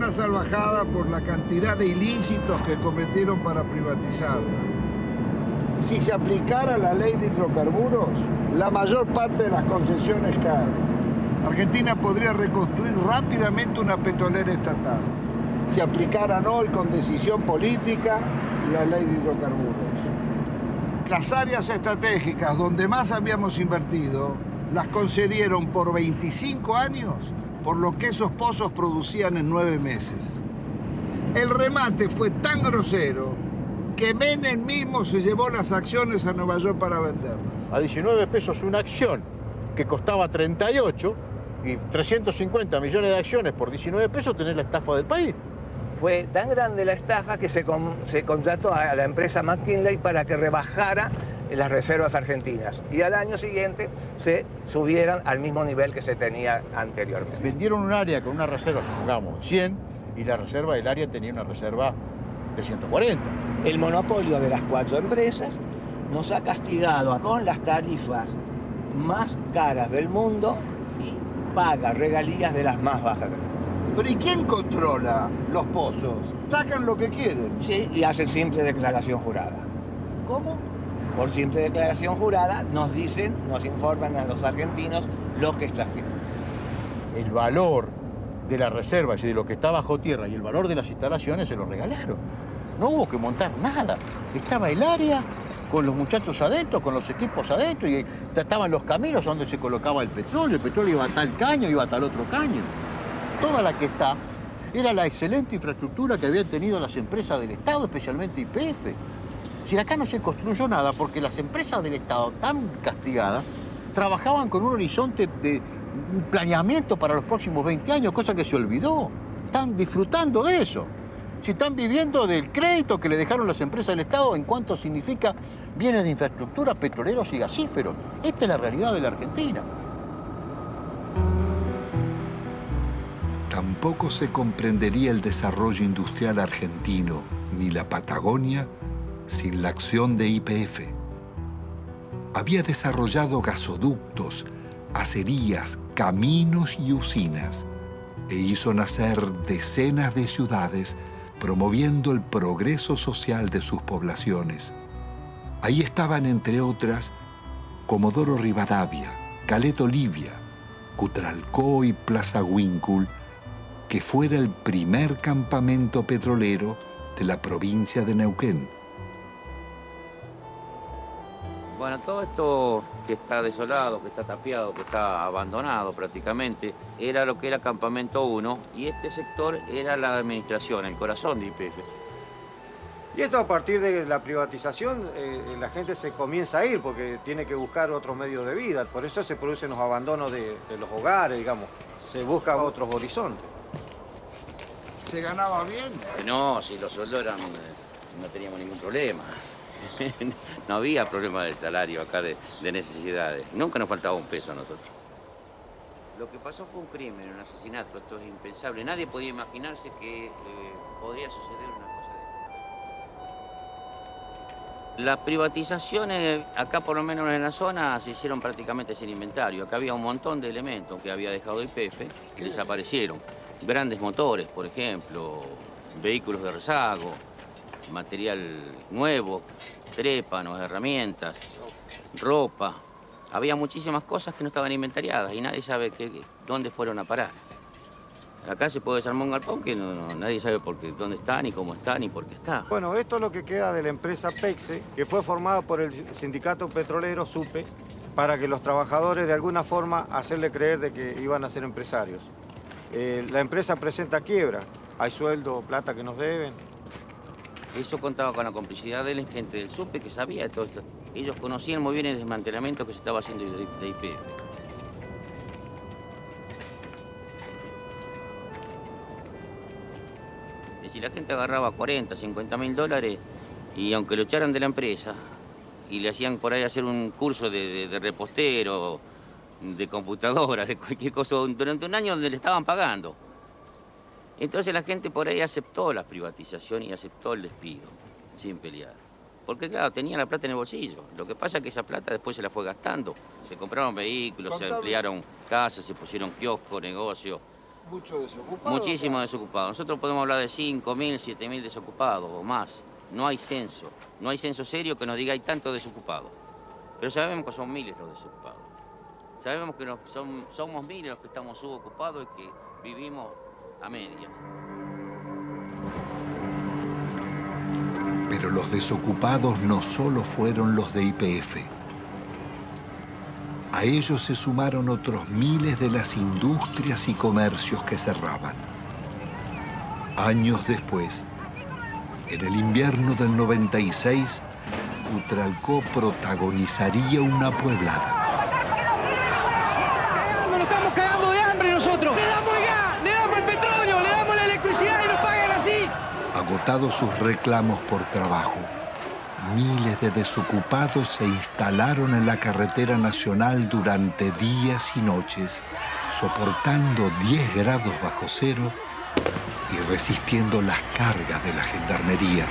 verdadera salvajada por la cantidad de ilícitos que cometieron para privatizarla. Si se aplicara la ley de hidrocarburos, la mayor parte de las concesiones caen. Argentina podría reconstruir rápidamente una petrolera estatal. Si aplicaran hoy con decisión política la ley de hidrocarburos. Las áreas estratégicas donde más habíamos invertido las concedieron por 25 años por lo que esos pozos producían en 9 meses. El remate fue tan grosero que Menem mismo se llevó las acciones a Nueva York para venderlas. A 19 pesos una acción que costaba 38 y 350 millones de acciones por 19 pesos, tenés la estafa del país. Fue tan grande la estafa que se contrató a la empresa McKinley para que rebajara las reservas argentinas y al año siguiente se subieran al mismo nivel que se tenía anteriormente. Vendieron un área con una reserva, supongamos, 100, y la reserva del área tenía una reserva de 140. El monopolio de las 4 empresas nos ha castigado con las tarifas más caras del mundo y paga regalías de las más bajas del mundo. ¿Pero y quién controla los pozos? Sacan lo que quieren. Sí, y hacen simple declaración jurada. ¿Cómo? Por simple declaración jurada nos dicen, nos informan a los argentinos lo que extrajeron. El valor de las reservas y de lo que está bajo tierra y el valor de las instalaciones se lo regalaron. No hubo que montar nada. Estaba el área con los muchachos adentro, con los equipos adentro, y estaban los caminos donde se colocaba el petróleo iba a tal caño, iba a tal otro caño. Toda la que está era la excelente infraestructura que habían tenido las empresas del Estado, especialmente YPF. Si acá no se construyó nada porque las empresas del Estado, tan castigadas, trabajaban con un horizonte de planeamiento para los próximos 20 años, cosa que se olvidó. Están disfrutando de eso. Si están viviendo del crédito que le dejaron las empresas del Estado en cuanto significa bienes de infraestructura, petroleros y gasíferos. Esta es la realidad de la Argentina. Tampoco se comprendería el desarrollo industrial argentino ni la Patagonia sin la acción de YPF. Había desarrollado gasoductos, acerías, caminos y usinas e hizo nacer decenas de ciudades promoviendo el progreso social de sus poblaciones. Ahí estaban, entre otras, Comodoro Rivadavia, Caleta Olivia, Cutralcó y Plaza Huíncul, que fuera el primer campamento petrolero de la provincia de Neuquén. Bueno, todo esto que está desolado, que está tapiado, que está abandonado prácticamente, era lo que era Campamento 1 y este sector era la administración, el corazón de YPF. Y esto a partir de la privatización, la gente se comienza a ir porque tiene que buscar otros medios de vida. Por eso se producen los abandonos de los hogares, digamos. Se busca otros horizontes. ¿Se ganaba bien? No, si los sueldos eran, no teníamos ningún problema. No había problema de salario acá, de necesidades. Nunca nos faltaba un peso a nosotros. Lo que pasó fue un crimen, un asesinato. Esto es impensable. Nadie podía imaginarse que podría suceder una cosa de... Las privatizaciones, acá por lo menos en la zona, se hicieron prácticamente sin inventario. Acá había un montón de elementos que había dejado YPF que desaparecieron. Grandes motores, por ejemplo, vehículos de rezago, material nuevo, trépanos, herramientas, ropa. Había muchísimas cosas que no estaban inventariadas y nadie sabe dónde fueron a parar. Acá se puede desarmar un galpón que nadie sabe dónde está, ni cómo está, ni por qué está. Bueno, esto es lo que queda de la empresa PEXE, que fue formada por el sindicato petrolero SUPE, para que los trabajadores de alguna forma hacerle creer de que iban a ser empresarios. La empresa presenta quiebra, hay sueldo, plata que nos deben. Eso contaba con la complicidad de la gente del SUPE que sabía de todo esto. Ellos conocían muy bien el desmantelamiento que se estaba haciendo de YPF. Es decir, la gente agarraba 40, 50 mil dólares y aunque lo echaran de la empresa y le hacían por ahí hacer un curso de repostero, de computadora, de cualquier cosa, durante un año donde le estaban pagando. Entonces la gente por ahí aceptó la privatización y aceptó el despido, sin pelear. Porque claro, tenía la plata en el bolsillo. Lo que pasa es que esa plata después se la fue gastando. Se compraron vehículos, se ampliaron casas, se pusieron kioscos, negocios. muchos desocupados. Muchísimos desocupados. Nosotros podemos hablar de 5.000, 7.000 desocupados o más. No hay censo. No hay censo serio que nos diga hay tantos desocupados. Pero sabemos que son miles los desocupados. Sabemos que somos miles los que estamos subocupados y que vivimos a medias. Pero los desocupados no solo fueron los de YPF. A ellos se sumaron otros miles de las industrias y comercios que cerraban. Años después, en el invierno del 96, Utralcó protagonizaría una pueblada. Nos estamos cagando de hambre nosotros. Le damos el gas, le damos el petróleo, le damos la electricidad y nos pagan así. Agotados sus reclamos por trabajo, miles de desocupados se instalaron en la carretera nacional durante días y noches, soportando 10 grados bajo cero y resistiendo las cargas de la gendarmería.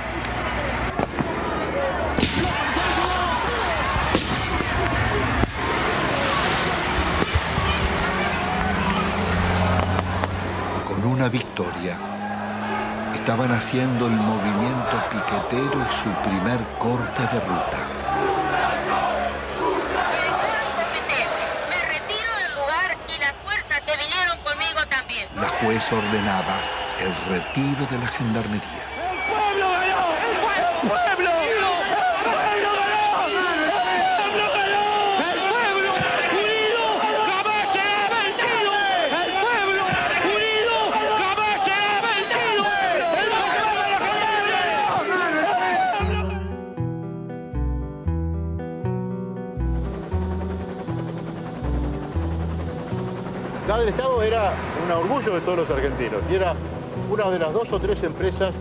Con una victoria, estaban haciendo el movimiento piquetero y su primer corte de ruta. Me retiro del lugar y las fuerzas que vinieron conmigo también. La jueza ordenaba el retiro de la gendarmería. ¡El pueblo ganó! ¡El pueblo! ¡El pueblo ganó! ¡El pueblo ganó! ¡El pueblo unido jamás será vencido! ¡El pueblo unido jamás será vencido! ¡El más grande de la gendarmería! La del Estado era un orgullo de todos los argentinos y era una de las 2 o 3 empresas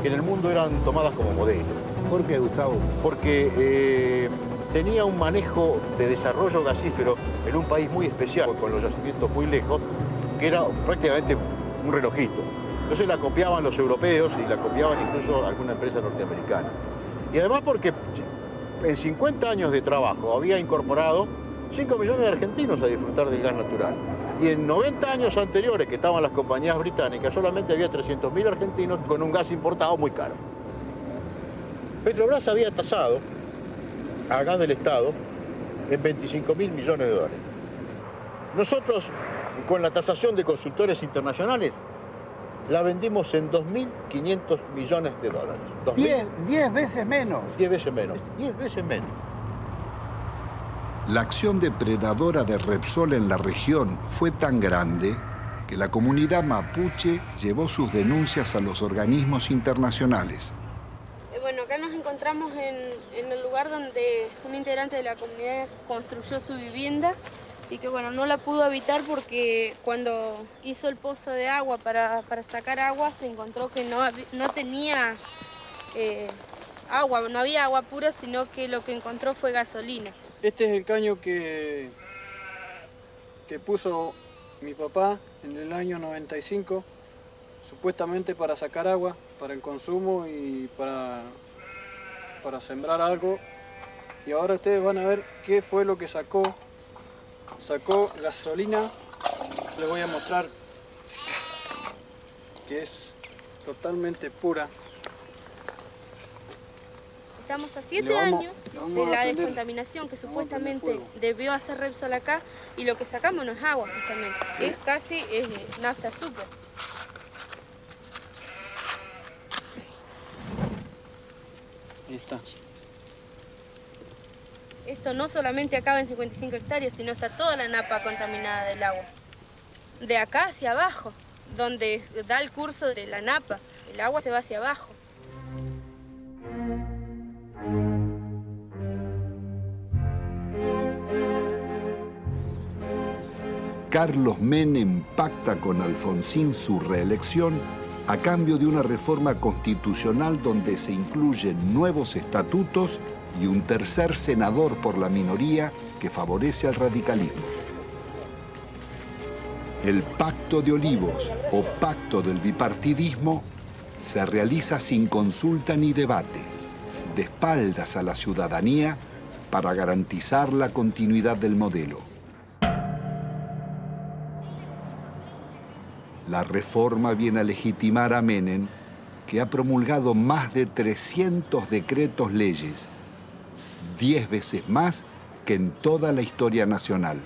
que en el mundo eran tomadas como modelo. ¿Por qué, Gustavo? Porque tenía un manejo de desarrollo gasífero en un país muy especial, con los yacimientos muy lejos, que era prácticamente un relojito. Entonces la copiaban los europeos y la copiaban incluso alguna empresa norteamericana. Y además porque en 50 años de trabajo había incorporado 5 millones de argentinos a disfrutar del gas natural. Y en 90 años anteriores que estaban las compañías británicas, solamente había 300.000 argentinos con un gas importado muy caro. Petrobras había tasado a gas del Estado en 25.000 millones de dólares. Nosotros, con la tasación de consultores internacionales, la vendimos en 2.500 millones de dólares. 10 veces menos. 10 veces menos. 10 veces menos. La acción depredadora de Repsol en la región fue tan grande que la comunidad mapuche llevó sus denuncias a los organismos internacionales. Bueno, acá nos encontramos en el lugar donde un integrante de la comunidad construyó su vivienda y que bueno, no la pudo habitar porque cuando hizo el pozo de agua para sacar agua se encontró que no tenía agua, no había agua pura, sino que lo que encontró fue gasolina. Este es el caño que puso mi papá en el año 95, supuestamente para sacar agua, para el consumo y para sembrar algo. Y ahora ustedes van a ver qué fue lo que sacó. Sacó gasolina, les voy a mostrar que es totalmente pura. Estamos a 7 años de la descontaminación que supuestamente debió hacer Repsol acá y lo que sacamos no es agua justamente, es casi nafta azúcar. Ahí está. Esto no solamente acaba en 55 hectáreas, sino está toda la napa contaminada del agua. De acá hacia abajo, donde da el curso de la napa, el agua se va hacia abajo. Carlos Menem pacta con Alfonsín su reelección a cambio de una reforma constitucional donde se incluyen nuevos estatutos y un tercer senador por la minoría que favorece al radicalismo. El Pacto de Olivos o Pacto del Bipartidismo se realiza sin consulta ni debate, de espaldas a la ciudadanía para garantizar la continuidad del modelo. La reforma viene a legitimar a Menem, que ha promulgado más de 300 decretos leyes, 10 veces más que en toda la historia nacional.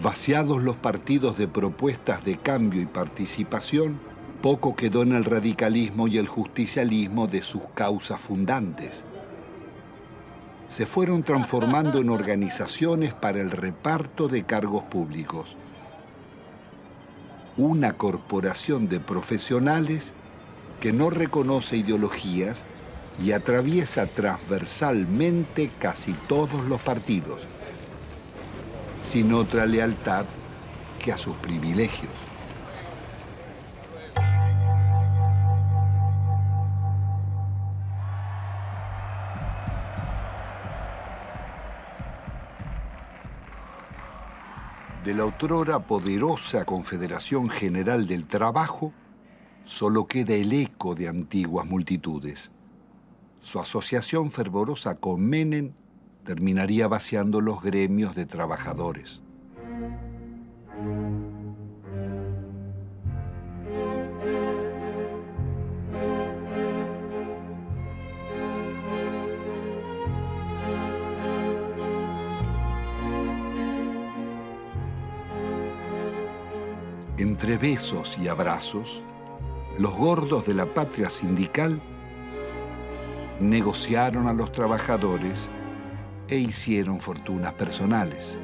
Vaciados los partidos de propuestas de cambio y participación, poco quedó en el radicalismo y el justicialismo de sus causas fundantes. Se fueron transformando en organizaciones para el reparto de cargos públicos. Una corporación de profesionales que no reconoce ideologías y atraviesa transversalmente casi todos los partidos, sin otra lealtad que a sus privilegios. De la otrora poderosa Confederación General del Trabajo, solo queda el eco de antiguas multitudes. Su asociación fervorosa con Menem terminaría vaciando los gremios de trabajadores. Entre besos y abrazos, los gordos de la patria sindical negociaron a los trabajadores e hicieron fortunas personales.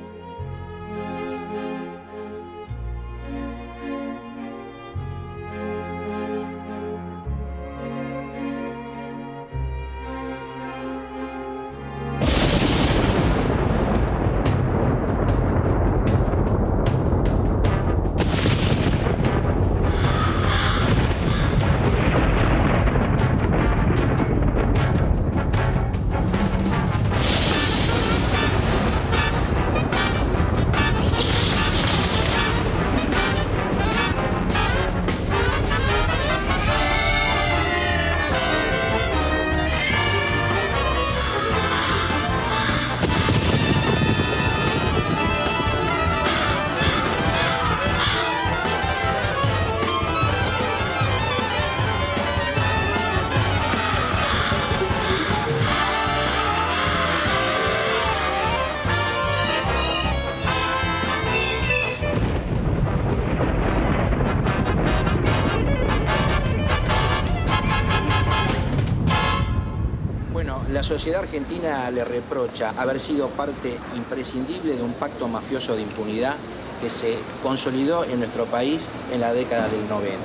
La sociedad argentina le reprocha haber sido parte imprescindible de un pacto mafioso de impunidad que se consolidó en nuestro país en la década del 90.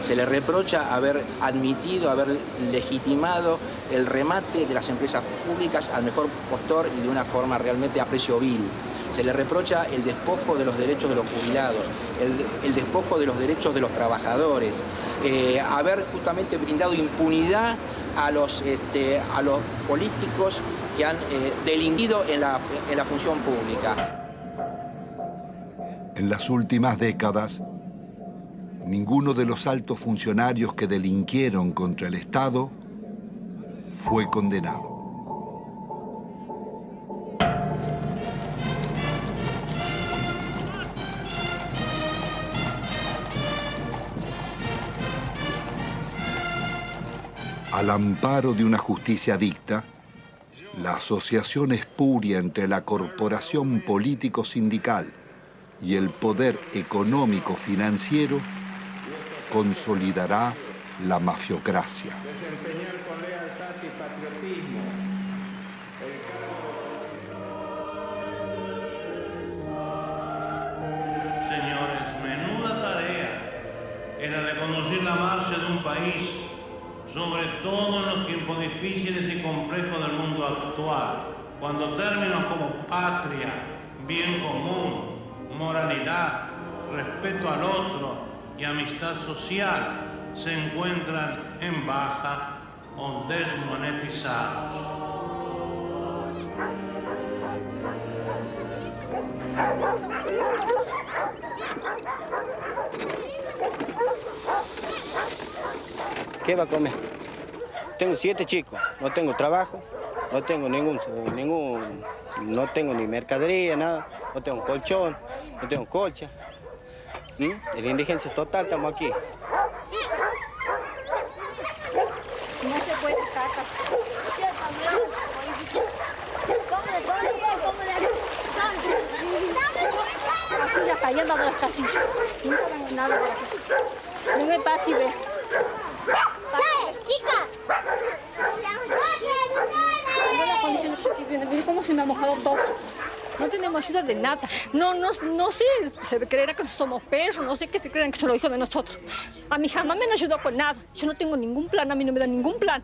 Se le reprocha haber admitido, haber legitimado el remate de las empresas públicas al mejor postor y de una forma realmente a precio vil. Se le reprocha el despojo de los derechos de los jubilados, el despojo de los derechos de los trabajadores, haber justamente brindado impunidad a los políticos que han delinquido en la función pública. En las últimas décadas, ninguno de los altos funcionarios que delinquieron contra el Estado fue condenado. Al amparo de una justicia dicta, la asociación espuria entre la corporación político-sindical y el poder económico-financiero consolidará la mafiocracia. Desempeñar con lealtad y patriotismo Señores, menuda tarea es la de conducir la marcha de un país, sobre todo en los tiempos difíciles y complejos del mundo actual, cuando términos como patria, bien común, moralidad, respeto al otro y amistad social se encuentran en baja o desmonetizados. ¿Qué va a comer? Tengo 7 chicos, no tengo trabajo, no tengo no tengo ni mercadería, nada, no tengo colchón, no tengo colcha. En la indigencia total estamos aquí. No se puede estar. Así ya cayendo de las casillas. Nunca dan nada por aquí. No me pasa y ve. ¡Chica! Mira las condiciones que yo estoy viendo. Mira cómo se me ha mojado todo. No tenemos ayuda de nada. No sé, se creerá que somos perros, no sé qué se creerán que son los hijos de nosotros. A mí jamás me han ayudado con nada. Yo no tengo ningún plan, a mí no me dan ningún plan.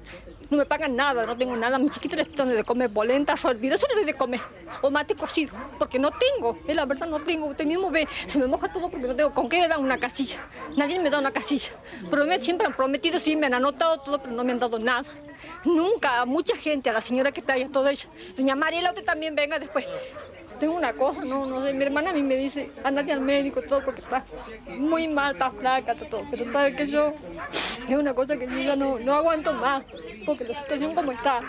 No me pagan nada, no tengo nada. A mi chiquita les doy de comer polenta, arroz hervido, eso le doy de comer. O mate cocido, porque no tengo. Es la verdad, no tengo. Usted mismo ve, se me moja todo porque no tengo con qué me dan una casilla. Nadie me da una casilla. Siempre han prometido, sí, me han anotado todo, pero no me han dado nada. Nunca, a mucha gente, a la señora que está ahí, a toda ella. Doña Mariela, usted también venga después. Tengo una cosa, no sé, mi hermana a mí me dice, andate al médico, todo, porque está muy mal, está flaca, está todo. Pero sabe que yo, es una cosa que yo ya no aguanto más, porque la situación como está,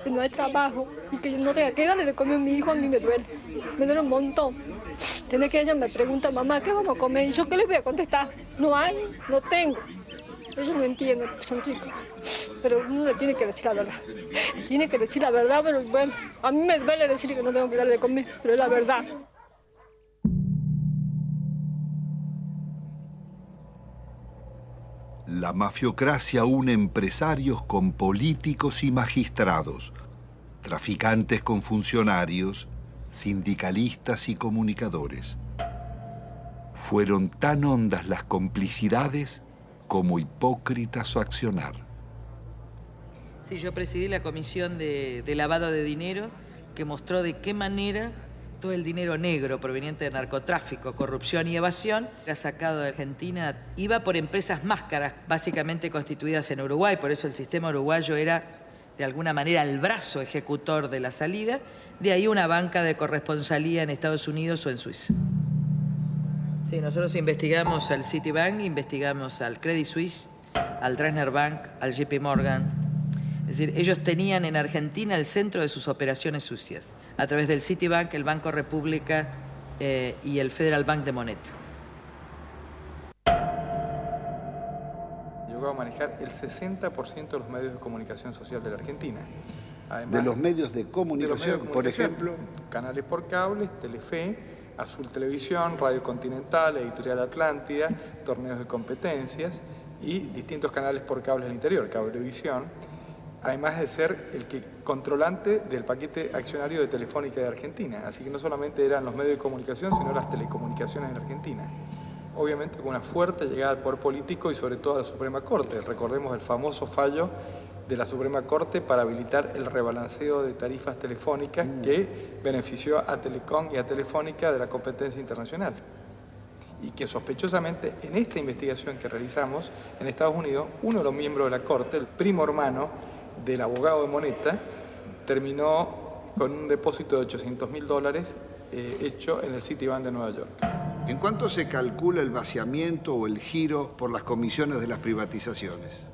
que no hay trabajo y que yo no tenga que darle de comer a mi hijo, a mí me duele un montón. Tiene que ella me pregunta, mamá, ¿qué vamos a comer? Y yo, ¿qué les voy a contestar? No hay, no tengo. Ellos no entienden, son chicos. Pero uno le tiene que decir la verdad. Tiene que decir la verdad, pero bueno, a mí me duele decir que no tengo que darle de comer, pero es la verdad. La mafiocracia une empresarios con políticos y magistrados, traficantes con funcionarios, sindicalistas y comunicadores. Fueron tan hondas las complicidades como hipócrita su accionar. Sí, yo presidí la comisión de lavado de dinero que mostró de qué manera todo el dinero negro proveniente de narcotráfico, corrupción y evasión era sacado de Argentina. Iba por empresas máscaras, básicamente constituidas en Uruguay, por eso el sistema uruguayo era de alguna manera el brazo ejecutor de la salida, de ahí una banca de corresponsalía en Estados Unidos o en Suiza. Sí, nosotros investigamos al Citibank, investigamos al Credit Suisse, al Dresdner Bank, al JP Morgan. Es decir, ellos tenían en Argentina el centro de sus operaciones sucias, a través del Citibank, el Banco República y el Federal Bank de Moneta. Llegó a manejar el 60% de los medios de comunicación social de la Argentina. Además, de los medios de comunicación, por ejemplo. Canales por cable, Telefe, Azul Televisión, Radio Continental, Editorial Atlántida, torneos de competencias y distintos canales por cable al interior, Cablevisión, además de ser el controlante del paquete accionario de Telefónica de Argentina. Así que no solamente eran los medios de comunicación, sino las telecomunicaciones en Argentina. Obviamente con una fuerte llegada al poder político y sobre todo a la Suprema Corte. Recordemos el famoso fallo de la Suprema Corte para habilitar el rebalanceo de tarifas telefónicas que benefició a Telecom y a Telefónica de la competencia internacional. Y que sospechosamente en esta investigación que realizamos en Estados Unidos, uno de los miembros de la Corte, el primo hermano del abogado de Moneta, terminó con un depósito de $800.000 hecho en el Citibank de Nueva York. ¿En cuánto se calcula el vaciamiento o el giro por las comisiones de las privatizaciones?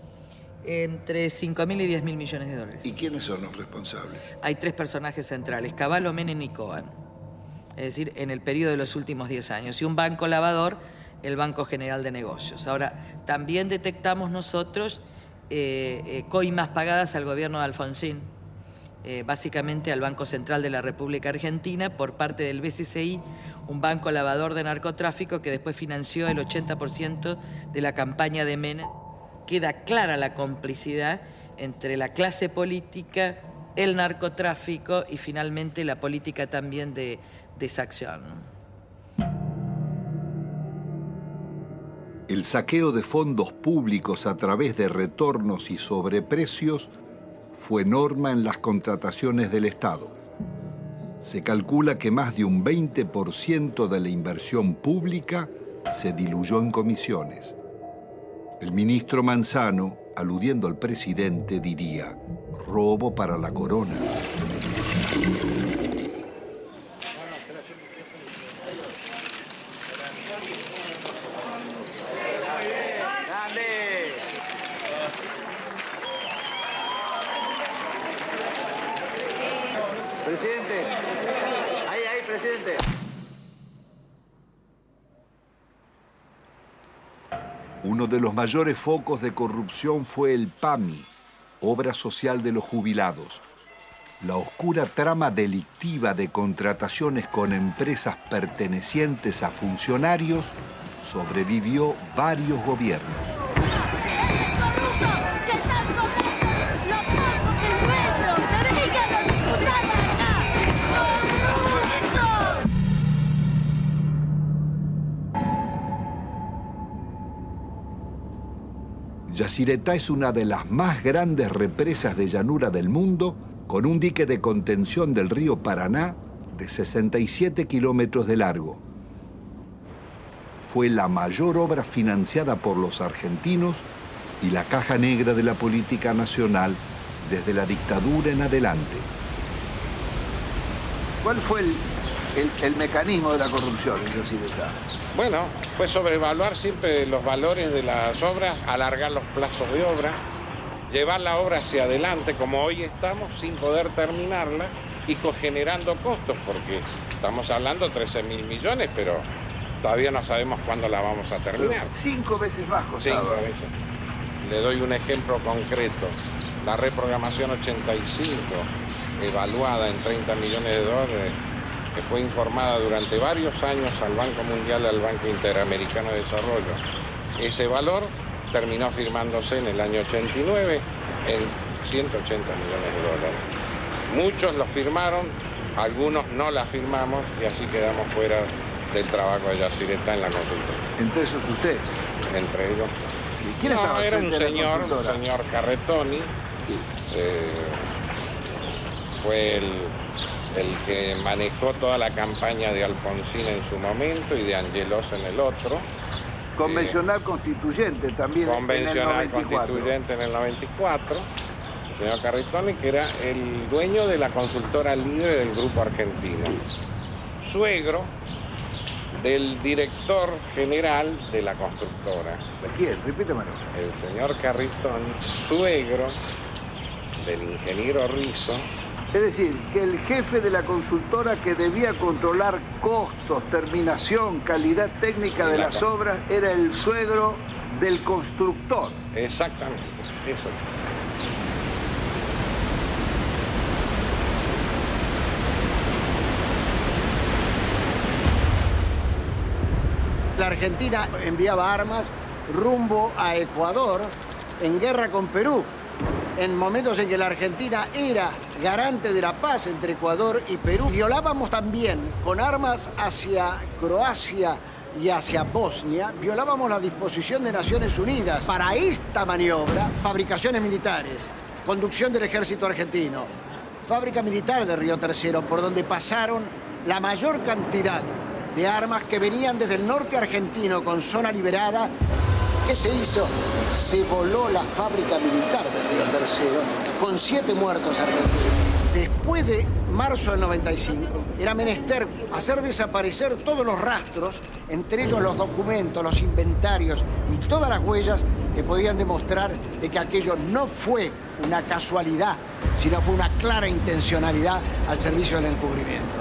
Entre 5.000 y 10.000 millones de dólares. ¿Y quiénes son los responsables? Hay tres personajes centrales, Cavallo, Menem y Cohen. Es decir, en el periodo de los últimos 10 años. Y un banco lavador, el Banco General de Negocios. Ahora, también detectamos nosotros coimas pagadas al gobierno de Alfonsín, básicamente al Banco Central de la República Argentina, por parte del BCCI, un banco lavador de narcotráfico que después financió el 80% de la campaña de Menem. Queda clara la complicidad entre la clase política, el narcotráfico y finalmente la política también de exacción. El saqueo de fondos públicos a través de retornos y sobreprecios fue norma en las contrataciones del Estado. Se calcula que más de un 20% de la inversión pública se diluyó en comisiones. El ministro Manzano, aludiendo al presidente, diría: robo para la corona. Presidente, ahí, presidente. Uno de los mayores focos de corrupción fue el PAMI, Obra Social de los Jubilados. La oscura trama delictiva de contrataciones con empresas pertenecientes a funcionarios sobrevivió varios gobiernos. Yacyretá es una de las más grandes represas de llanura del mundo, con un dique de contención del río Paraná de 67 kilómetros de largo. Fue la mayor obra financiada por los argentinos y la caja negra de la política nacional desde la dictadura en adelante. ¿Cuál fue el mecanismo de la corrupción en Yacyretá? Bueno, fue sobrevaluar siempre los valores de las obras, alargar los plazos de obra, llevar la obra hacia adelante como hoy estamos sin poder terminarla y generando costos, porque estamos hablando de 13.000 millones, pero todavía no sabemos cuándo la vamos a terminar. 5 veces bajo. 5 veces. Le doy un ejemplo concreto. La reprogramación 85, evaluada en 30 millones de dólares, que fue informada durante varios años al Banco Mundial y al Banco Interamericano de Desarrollo. Ese valor terminó firmándose en el año 89 en 180 millones de dólares. Muchos lo firmaron, algunos no la firmamos y así quedamos fuera del trabajo de Yacyretá en la consultora. ¿Entre esos usted? Entre ellos. ¿Y quién estaba era un frente a la señor Carretoni. Sí. Fue el que manejó toda la campaña de Alfonsín en su momento y de Angelos en el otro. Convencional constituyente también. Convencional constituyente en el 94. El señor Carretoni, que era el dueño de la consultora líder del Grupo Argentino. Suegro del director general de la constructora. ¿De quién? Repítemelo. El señor Carretoni, suegro del ingeniero Rizzo. Es decir, que el jefe de la consultora que debía controlar costos, terminación, calidad técnica de las obras, era el suegro del constructor. Exactamente, eso. La Argentina enviaba armas rumbo a Ecuador en guerra con Perú, en momentos en que la Argentina era garante de la paz entre Ecuador y Perú. Violábamos también con armas hacia Croacia y hacia Bosnia, violábamos la disposición de Naciones Unidas para esta maniobra, fabricaciones militares, conducción del ejército argentino, fábrica militar de Río Tercero, por donde pasaron la mayor cantidad de armas que venían desde el norte argentino con zona liberada. ¿Qué se hizo? Se voló la fábrica militar de Río Tercero con 7 muertos argentinos. Después de marzo del 95, era menester hacer desaparecer todos los rastros, entre ellos los documentos, los inventarios y todas las huellas que podían demostrar de que aquello no fue una casualidad, sino fue una clara intencionalidad al servicio del encubrimiento.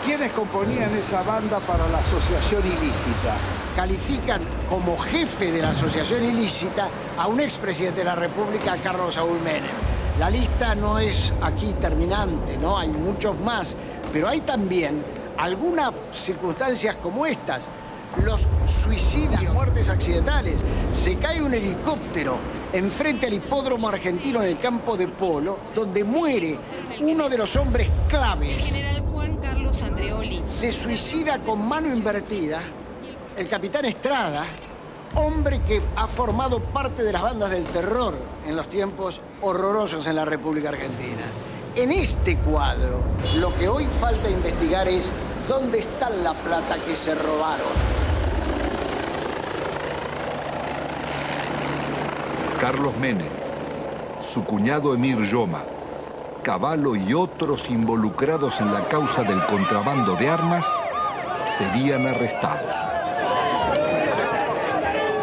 ¿Quiénes componían esa banda para la asociación ilícita? Califican como jefe de la asociación ilícita a un expresidente de la República, Carlos Saúl Menem. La lista no es aquí terminante, ¿no? Hay muchos más, pero hay también algunas circunstancias como estas. Los suicidios, muertes accidentales. Se cae un helicóptero enfrente al hipódromo argentino en el campo de polo, donde muere uno de los hombres claves. Andreoli. Se suicida con mano invertida el capitán Estrada, hombre que ha formado parte de las bandas del terror en los tiempos horrorosos en la República Argentina. En este cuadro, lo que hoy falta investigar es dónde está la plata que se robaron. Carlos Menem, su cuñado Emir Yoma, Cavallo y otros involucrados en la causa del contrabando de armas serían arrestados.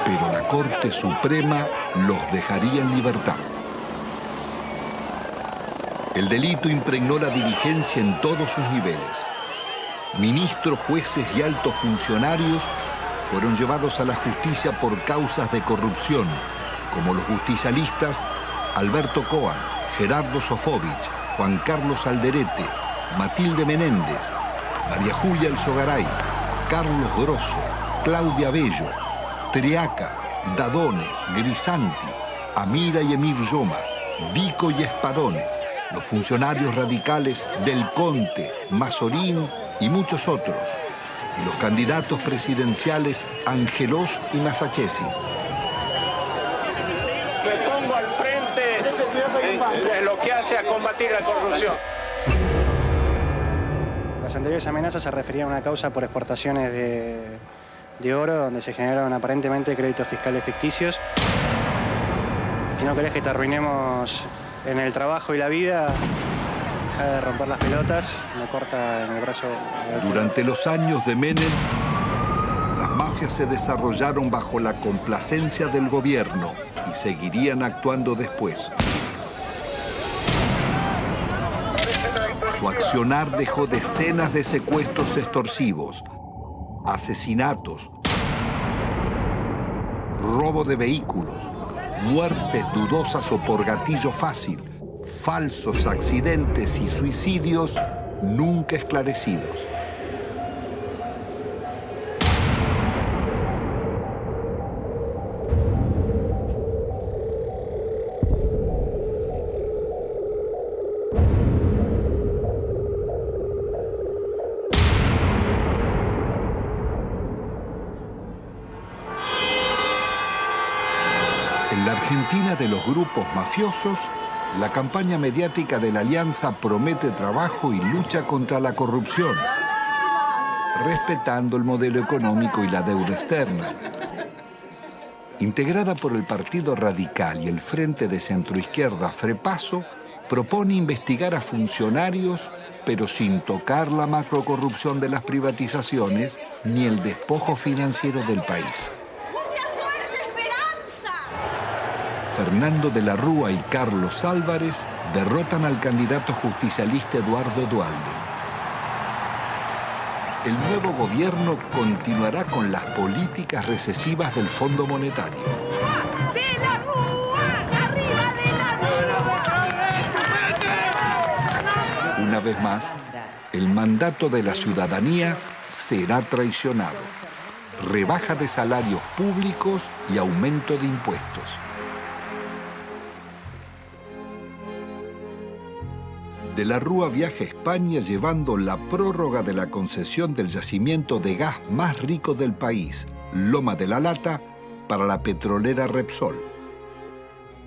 Pero la Corte Suprema los dejaría en libertad. El delito impregnó la diligencia en todos sus niveles. Ministros, jueces y altos funcionarios fueron llevados a la justicia por causas de corrupción, como los justicialistas Alberto Coan, Gerardo Sofovich, Juan Carlos Alderete, Matilde Menéndez, María Julia Elzogaray, Carlos Grosso, Claudia Bello, Triaca, Dadone, Grisanti, Amira y Emir Yoma, Vico y Espadone, los funcionarios radicales Del Conte, Mazorín y muchos otros, y los candidatos presidenciales Angelós y Masachesi. Me pongo al frente de lo que hace a combatir la corrupción. Las anteriores amenazas se referían a una causa por exportaciones de oro, donde se generaron aparentemente créditos fiscales ficticios. Si no querés que te arruinemos en el trabajo y la vida, deja de romper las pelotas, me corta en el brazo. Durante los años de Menem, las mafias se desarrollaron bajo la complacencia del gobierno y seguirían actuando después. Su accionar dejó decenas de secuestros extorsivos, asesinatos, robo de vehículos, muertes dudosas o por gatillo fácil, falsos accidentes y suicidios nunca esclarecidos. En la Argentina de los grupos mafiosos, la campaña mediática de la Alianza promete trabajo y lucha contra la corrupción, respetando el modelo económico y la deuda externa. Integrada por el Partido Radical y el Frente de Centroizquierda Frepaso, propone investigar a funcionarios, pero sin tocar la macrocorrupción de las privatizaciones ni el despojo financiero del país. Fernando de la Rúa y Carlos Álvarez derrotan al candidato justicialista Eduardo Duhalde. El nuevo gobierno continuará con las políticas recesivas del Fondo Monetario. ¡De la Rúa! ¡Arriba de la Rúa! Una vez más, el mandato de la ciudadanía será traicionado. Rebaja de salarios públicos y aumento de impuestos. De la Rúa viaja a España llevando la prórroga de la concesión del yacimiento de gas más rico del país, Loma de la Lata, para la petrolera Repsol.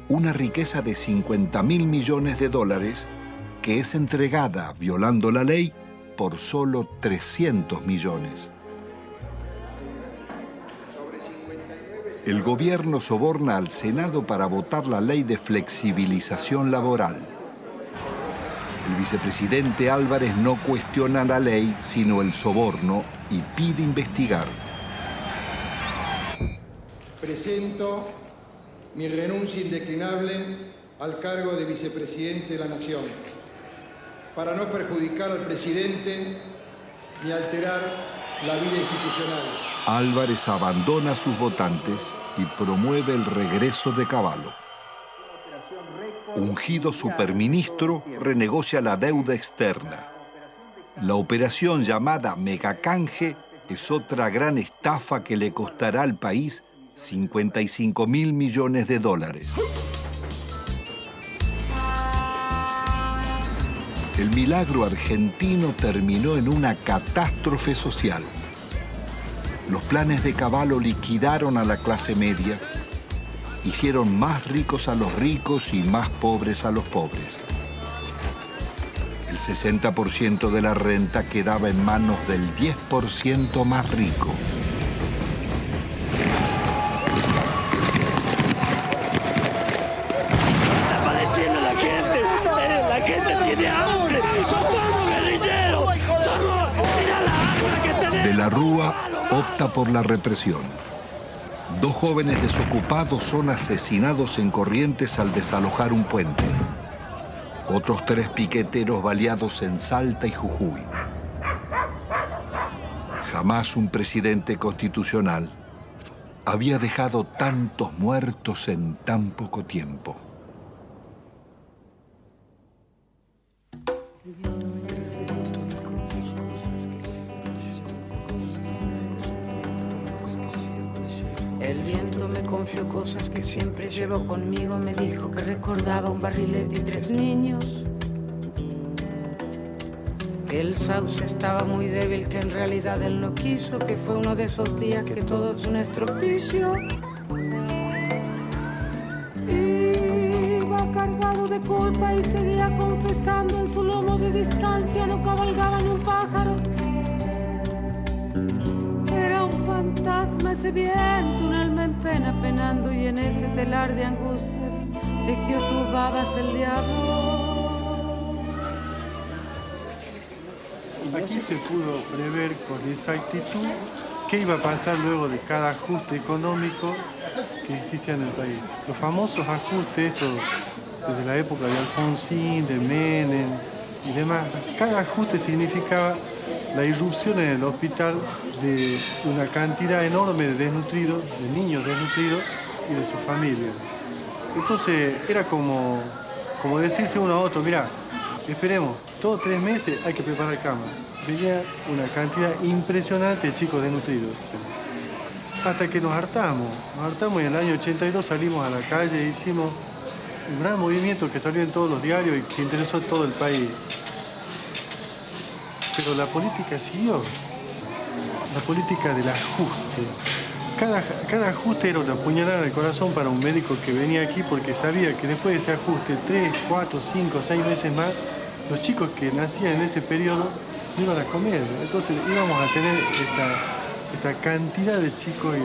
Una riqueza de 50.000 millones de dólares que es entregada, violando la ley, por solo 300 millones. El gobierno soborna al Senado para votar la ley de flexibilización laboral. El vicepresidente Álvarez no cuestiona la ley, sino el soborno, y pide investigar. Presento mi renuncia indeclinable al cargo de vicepresidente de la Nación, para no perjudicar al presidente ni alterar la vida institucional. Álvarez abandona a sus votantes y promueve el regreso de Cavallo. Ungido superministro, renegocia la deuda externa. La operación llamada Megacanje es otra gran estafa que le costará al país 55.000 millones de dólares. El milagro argentino terminó en una catástrofe social. Los planes de Cavallo liquidaron a la clase media, hicieron más ricos a los ricos y más pobres a los pobres. El 60% de la renta quedaba en manos del 10% más rico. Está padeciendo la gente tiene hambre, somos guerrilleros, mira la hambre que tenemos. De la Rúa opta por la represión. 2 jóvenes desocupados son asesinados en Corrientes al desalojar un puente. Otros 3 piqueteros baleados en Salta y Jujuy. Jamás un presidente constitucional había dejado tantos muertos en tan poco tiempo. El viento me confió cosas que siempre llevo conmigo. Me dijo que recordaba un barrilete y 3 niños. Que el sauce estaba muy débil, que en realidad él no quiso. Que fue uno de esos días que todo es un estropicio. Iba cargado de culpa y seguía confesando. En su lomo de distancia no cabalgaba ni un pájaro. Era un fantasma ese viento, un alma en pena penando, y en ese telar de angustias tejió sus babas el diablo. Aquí se pudo prever con exactitud qué iba a pasar luego de cada ajuste económico que existía en el país. Los famosos ajustes, estos desde la época de Alfonsín, de Menem y demás, cada ajuste significaba la irrupción en el hospital de una cantidad enorme de desnutridos, de niños desnutridos y de sus familias. Entonces era como decirse uno a otro, mirá, esperemos, todos 3 meses hay que preparar cama. Venía una cantidad impresionante de chicos desnutridos. Hasta que nos hartamos y en el año 82 salimos a la calle e hicimos un gran movimiento que salió en todos los diarios y que interesó a todo el país. Pero la política siguió, la política del ajuste. Cada ajuste era una puñalada en el corazón para un médico que venía aquí porque sabía que después de ese ajuste, 3, 4, 5, 6 veces más, los chicos que nacían en ese periodo no iban a comer. Entonces íbamos a tener esta cantidad de chicos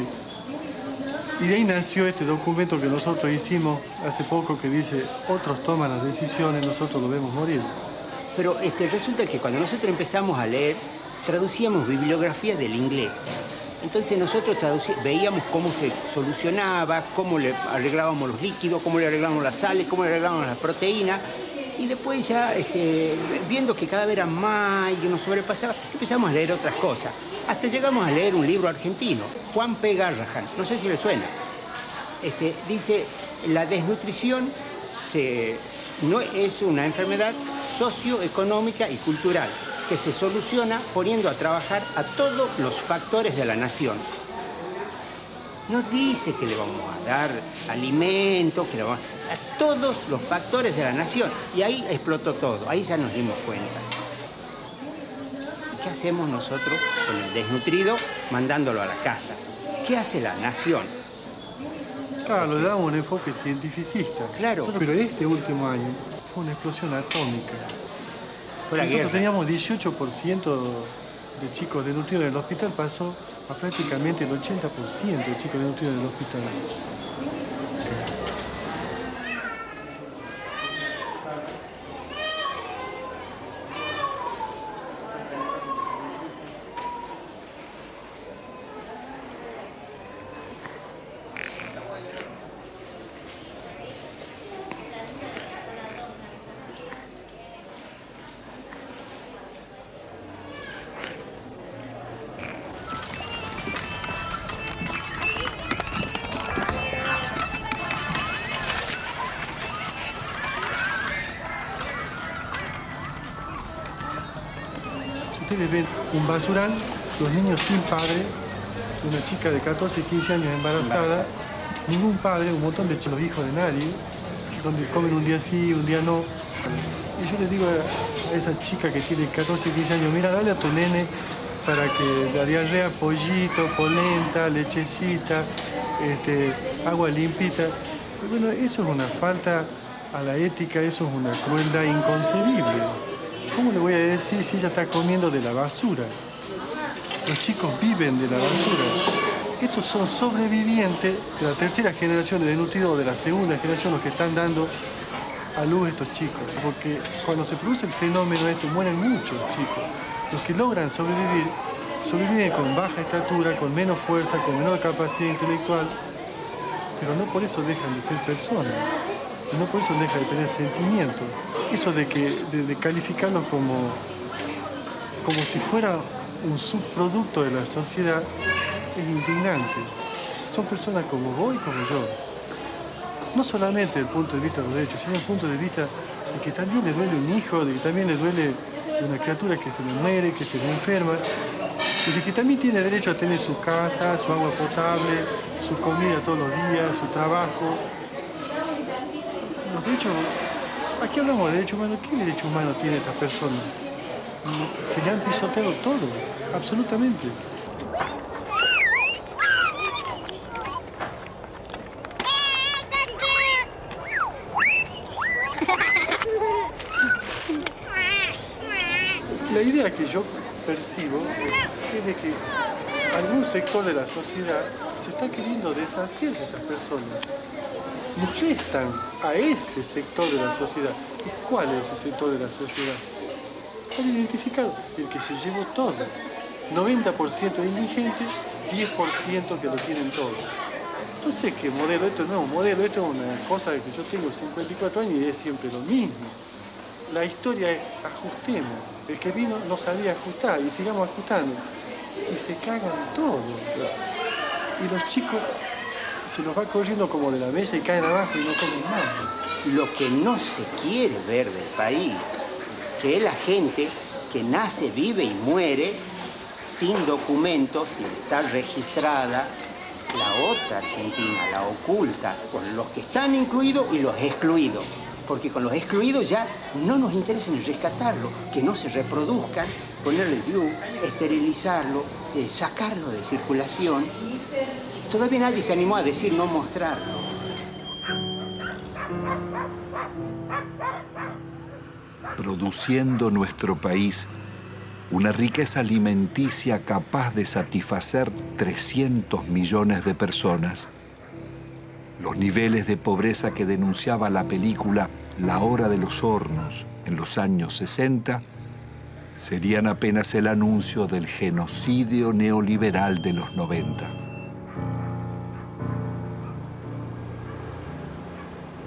y de ahí nació este documento que nosotros hicimos hace poco que dice, otros toman las decisiones, nosotros lo vemos morir. Pero resulta que cuando nosotros empezamos a leer, traducíamos bibliografía del inglés. Entonces nosotros veíamos cómo se solucionaba, cómo le arreglábamos los líquidos, cómo le arreglábamos las sales, cómo le arreglábamos las proteínas. Y después ya, viendo que cada vez era más y que nos sobrepasaba, empezamos a leer otras cosas. Hasta llegamos a leer un libro argentino, Juan P. Garrahan, no sé si le suena. Dice, la desnutrición no es una enfermedad socioeconómica y cultural que se soluciona poniendo a trabajar a todos los factores de la nación. Nos dice que le vamos a dar alimento, que le vamos a todos los factores de la nación. Y ahí explotó todo, ahí ya nos dimos cuenta. ¿Qué hacemos nosotros con el desnutrido mandándolo a la casa? ¿Qué hace la nación? Claro, le damos un enfoque cientificista. Claro. Pero este último año fue una explosión atómica. Nosotros teníamos 18% de chicos desnutridos en el hospital, pasó a prácticamente el 80% de chicos desnutridos en el hospital. Ustedes ven un basural, los niños sin padre, una chica de 14, 15 años embarazada, ningún padre, un montón de los hijos de nadie, donde comen un día sí, un día no. Y yo les digo a esa chica que tiene 14, 15 años, mira, dale a tu nene para que la diarrea, pollito, polenta, lechecita, agua limpita. Y bueno, eso es una falta a la ética, eso es una crueldad inconcebible. ¿Cómo le voy a decir si ella está comiendo de la basura? Los chicos viven de la basura. Estos son sobrevivientes de la tercera generación de desnutridos o de la segunda generación los que están dando a luz estos chicos. Porque cuando se produce el fenómeno mueren muchos chicos. Los que logran sobrevivir, sobreviven con baja estatura, con menos fuerza, con menor capacidad intelectual, pero no por eso dejan de ser personas. No por eso deja de tener sentimientos. Eso de calificarlos como si fuera un subproducto de la sociedad es indignante. Son personas como vos y como yo. No solamente desde el punto de vista de los derechos, sino desde el punto de vista de que también le duele un hijo, de que también le duele una criatura que se le muere, que se le enferma, y de que también tiene derecho a tener su casa, su agua potable, su comida todos los días, su trabajo. Los derechos, aquí hablamos de derechos humanos. ¿Qué derecho humano tiene esta persona? Se le han pisoteado todo, absolutamente. La idea que yo percibo es de que algún sector de la sociedad se está queriendo deshacer de estas personas. Y restan a ese sector de la sociedad. ¿Y cuál es ese sector de la sociedad? Está identificado, el que se llevó todo. 90% de indigentes, 10% que lo tienen todo. No sé qué modelo, esto no es un modelo, esto es una cosa de que yo tengo 54 años y es siempre lo mismo. La historia es ajustemos. El que vino no sabía ajustar y sigamos ajustando. Y se cagan todo. Y los chicos se los va corriendo como de la mesa y caen abajo y no comen nada. Lo que no se quiere ver del país, que es la gente que nace, vive y muere sin documentos, sin estar registrada, la otra Argentina, la oculta, con los que están incluidos y los excluidos. Porque con los excluidos ya no nos interesa ni rescatarlo, que no se reproduzcan, ponerle DIU, esterilizarlo, sacarlo de circulación. Todavía nadie se animó a decir no mostrarlo. Produciendo nuestro país una riqueza alimenticia capaz de satisfacer 300 millones de personas. Los niveles de pobreza que denunciaba la película La Hora de los Hornos en los años 60 serían apenas el anuncio del genocidio neoliberal de los 90.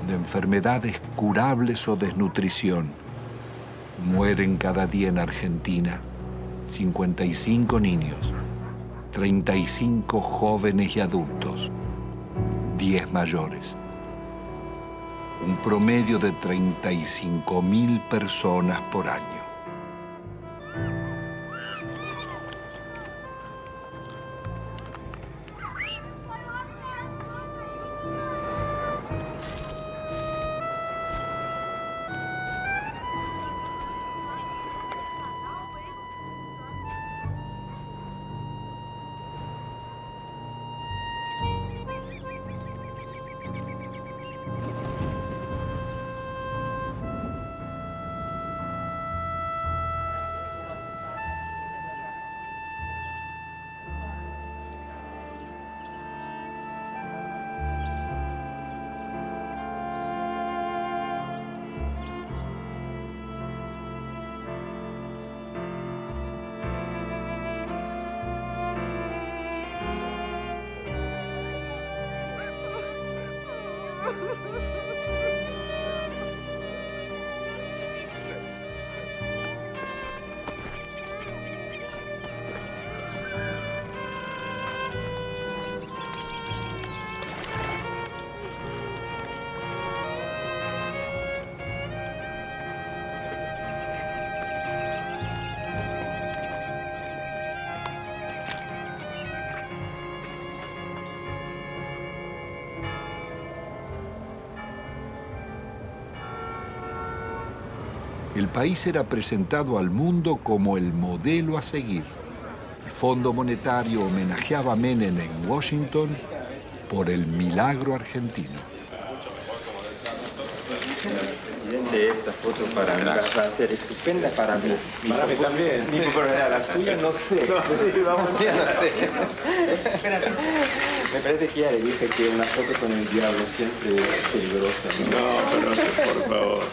De enfermedades curables o desnutrición, mueren cada día en Argentina 55 niños, 35 jóvenes y adultos, 10 mayores. Un promedio de 35.000 personas por año. El país era presentado al mundo como el modelo a seguir. El Fondo Monetario homenajeaba a Menem en Washington por el milagro argentino. Presidente, esta foto para mí va a ser estupenda para mí. Para mí también. La suya no sé. No, sí, vamos. Ya no sé. Me parece que ya le dije que una foto con el diablo siempre es peligrosa. No, por favor.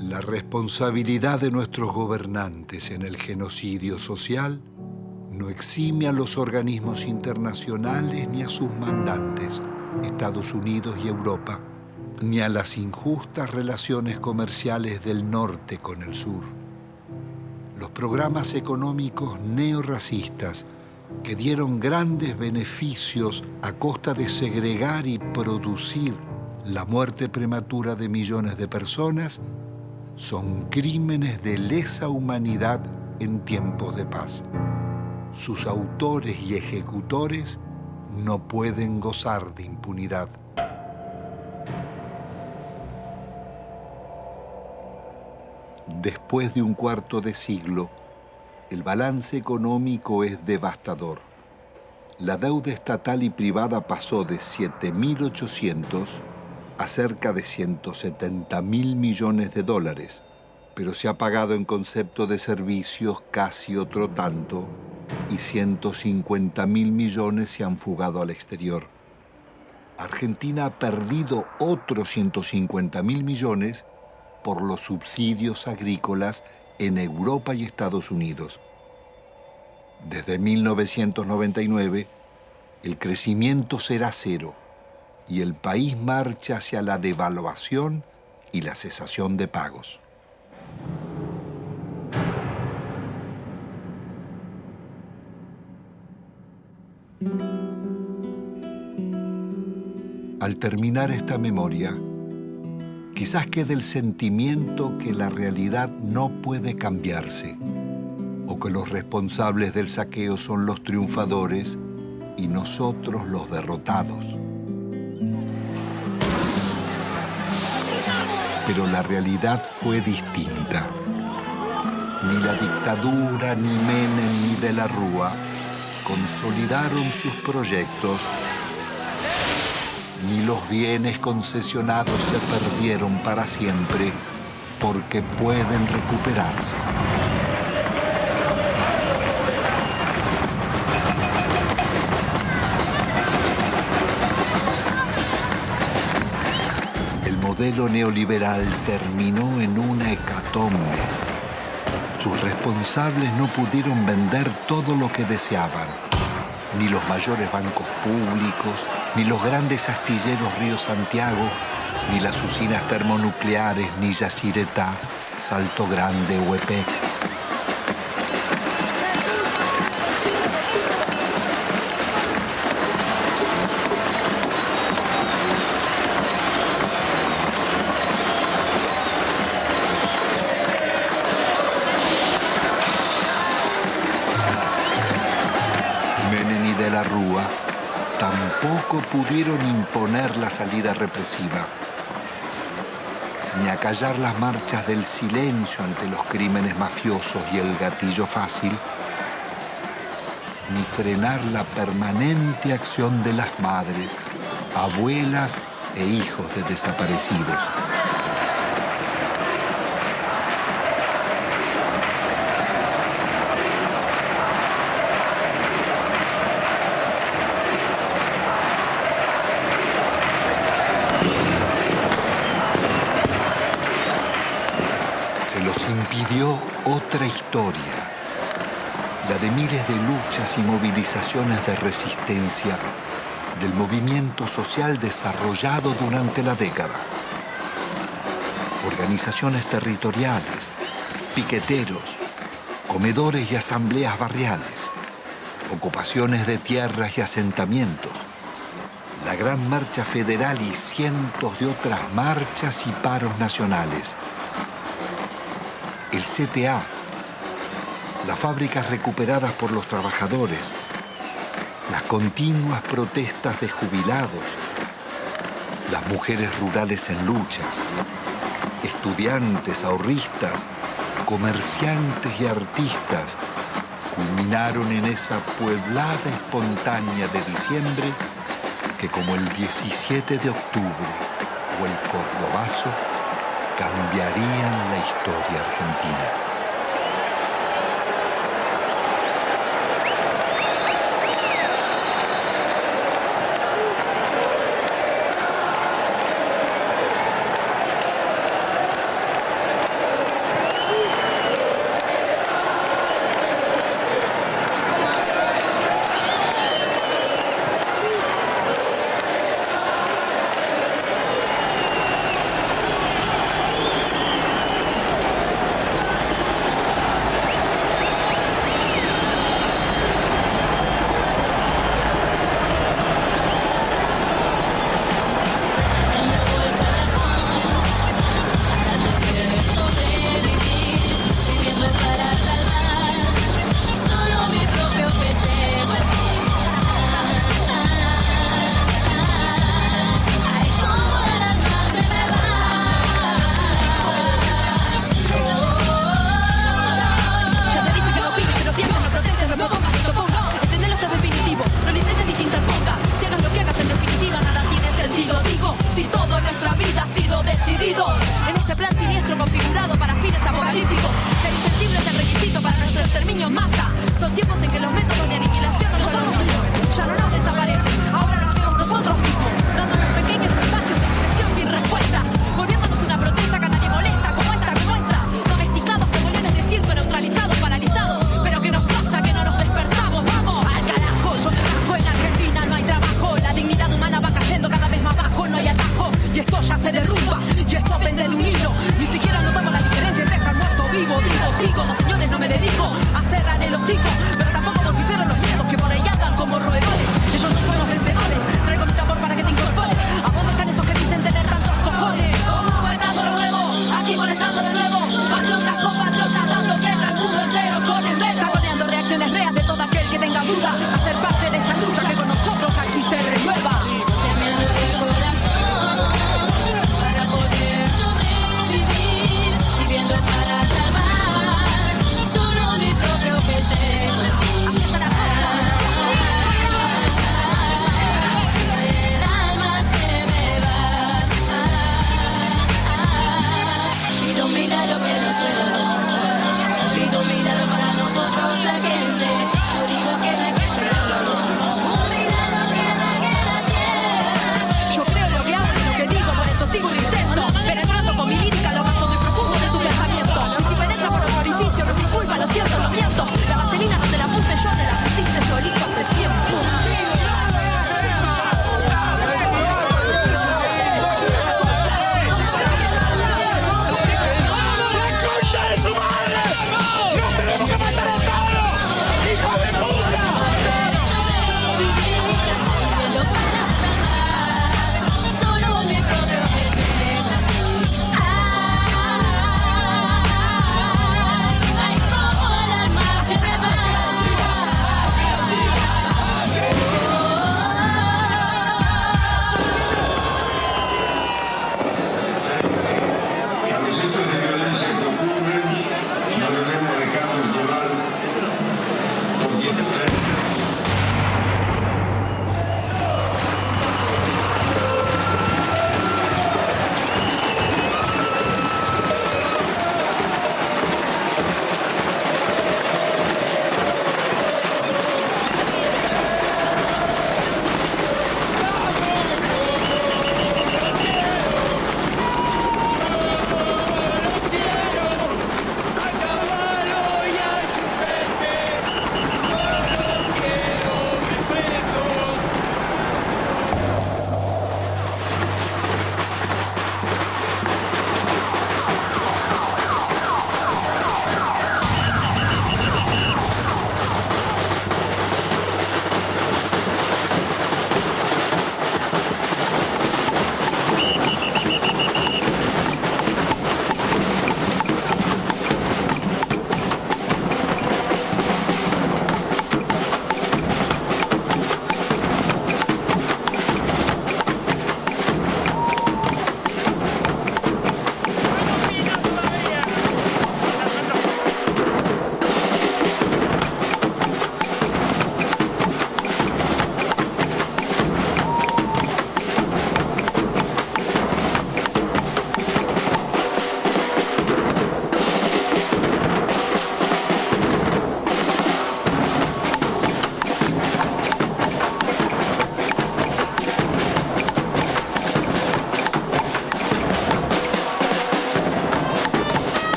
La responsabilidad de nuestros gobernantes en el genocidio social no exime a los organismos internacionales ni a sus mandantes, Estados Unidos y Europa, ni a las injustas relaciones comerciales del norte con el sur. Los programas económicos neorracistas que dieron grandes beneficios a costa de segregar y producir la muerte prematura de millones de personas son crímenes de lesa humanidad en tiempos de paz. Sus autores y ejecutores no pueden gozar de impunidad. Después de un cuarto de siglo, el balance económico es devastador. La deuda estatal y privada pasó de 7.800 a cerca de 170.000 millones de dólares, pero se ha pagado en concepto de servicios casi otro tanto y 150.000 millones se han fugado al exterior. Argentina ha perdido otros 150.000 millones por los subsidios agrícolas en Europa y Estados Unidos. Desde 1999, el crecimiento será cero y el país marcha hacia la devaluación y la cesación de pagos. Al terminar esta memoria, quizás quede el sentimiento que la realidad no puede cambiarse, o que los responsables del saqueo son los triunfadores y nosotros los derrotados. Pero la realidad fue distinta. Ni la dictadura, ni Menem, ni de la Rúa consolidaron sus proyectos, ni los bienes concesionados se perdieron para siempre, porque pueden recuperarse. El modelo neoliberal terminó en una hecatombe. Sus responsables no pudieron vender todo lo que deseaban, ni los mayores bancos públicos, ni los grandes astilleros Río Santiago, ni las usinas termonucleares, ni Yacyretá, Salto Grande o EPEC. Menem y de la Rúa tampoco pudieron imponer la salida represiva, ni acallar las marchas del silencio ante los crímenes mafiosos y el gatillo fácil, ni frenar la permanente acción de las madres, abuelas e hijos de desaparecidos. Se los impidió otra historia, la de miles de luchas y movilizaciones de resistencia del movimiento social desarrollado durante la década. Organizaciones territoriales, piqueteros, comedores y asambleas barriales, ocupaciones de tierras y asentamientos, la Gran Marcha Federal y cientos de otras marchas y paros nacionales. El CTA, las fábricas recuperadas por los trabajadores, las continuas protestas de jubilados, las mujeres rurales en lucha, estudiantes, ahorristas, comerciantes y artistas culminaron en esa pueblada espontánea de diciembre que, como el 17 de octubre o el Cordobazo, cambiarían la historia argentina. masa. Son tiempos en que los métodos de aniquilación no son los mismos. Ya no nos desaparecen, ahora lo hacemos nosotros mismos, dándonos pequeños espacios de expresión sin respuesta, volviéndonos una protesta que a nadie molesta, como esta, domesticados como leones de circo, neutralizados, paralizados. Pero ¿qué nos pasa? Que no nos despertamos, vamos al carajo. Yo me bajo, en Argentina no hay trabajo, la dignidad humana va cayendo cada vez más bajo, no hay atajo, y esto ya se derrumba, y esto pende de un hilo. Ni siquiera notamos la diferencia entre estar muerto o vivo. Digo, sigo, no señores, no me dedico a cerrar el hocico, pero tampoco vocifero los miedos que por ahí andan como roedores. Ellos no son los vencedores, traigo mi tambor para que te incorpores. ¿A dónde están esos que dicen tener tantos cojones? Molestando lo nuevo, aquí molestando de nuevo. Patriotas con patriotas, dando guerra al mundo entero con empresa, saboneando reacciones reas de todo aquel que tenga duda, a ser parte de esta lucha que con nosotros aquí se renueva. Porque